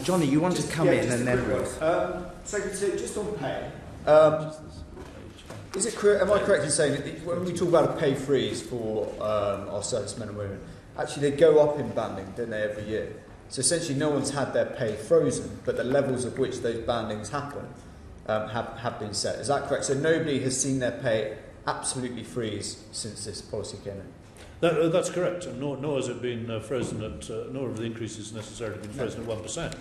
Johnny, you want to come in and then Ruth. So just on pay, is it am I correct in saying that when we talk about a pay freeze for our servicemen and women, actually they go up in banding, don't they, every year? So essentially no one's had their pay frozen, but the levels at which those bandings happen have been set. Is that correct? So nobody has seen their pay absolutely freeze since this policy came in? That's correct, and nor has it been frozen at, nor have the increases necessarily been frozen at 1%,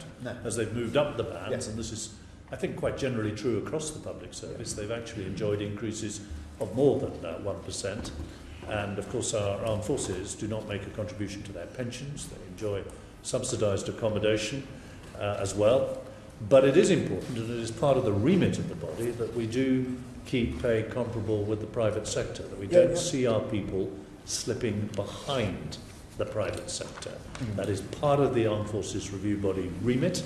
as they've moved up the bands, yes. And this is, I think, quite generally true across the public service. They've actually enjoyed increases of more than 1%, and of course our armed forces do not make a contribution to their pensions. They enjoy subsidised accommodation as well, but it is important, and it is part of the remit of the body, that we do keep pay comparable with the private sector, that we don't see our people slipping behind the private sector. That is part of the Armed Forces Review Body remit,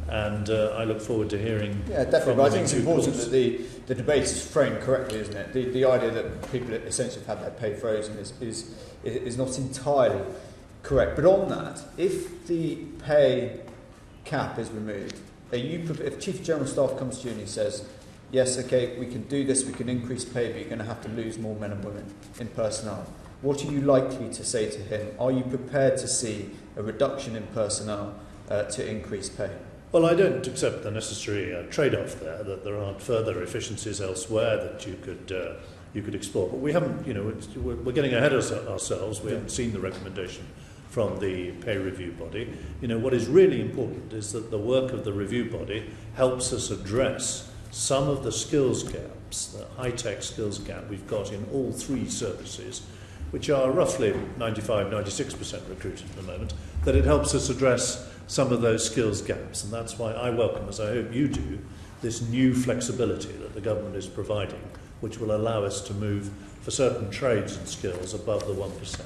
and I look forward to hearing. Yeah, definitely. But I think it's important that the debate is framed correctly, isn't it? The idea that people essentially have had their pay frozen is not entirely correct. But on that, if the pay cap is removed, if Chief General Staff comes to you and he says, yes, okay, we can do this, we can increase pay, but you're going to have to lose more men and women in personnel, what are you likely to say to him? Are you prepared to see a reduction in personnel to increase pay? Well, I don't accept the necessary trade-off there, that there aren't further efficiencies elsewhere that you could explore. But we haven't, we're getting ahead of ourselves. We haven't seen the recommendation from the pay review body. What is really important is that the work of the review body helps us address some of the skills gaps, the high-tech skills gap we've got in all three services, which are roughly 95-96% recruited at the moment, that it helps us address some of those skills gaps. And that's why I welcome, as I hope you do, this new flexibility that the government is providing, which will allow us to move for certain trades and skills above the 1%.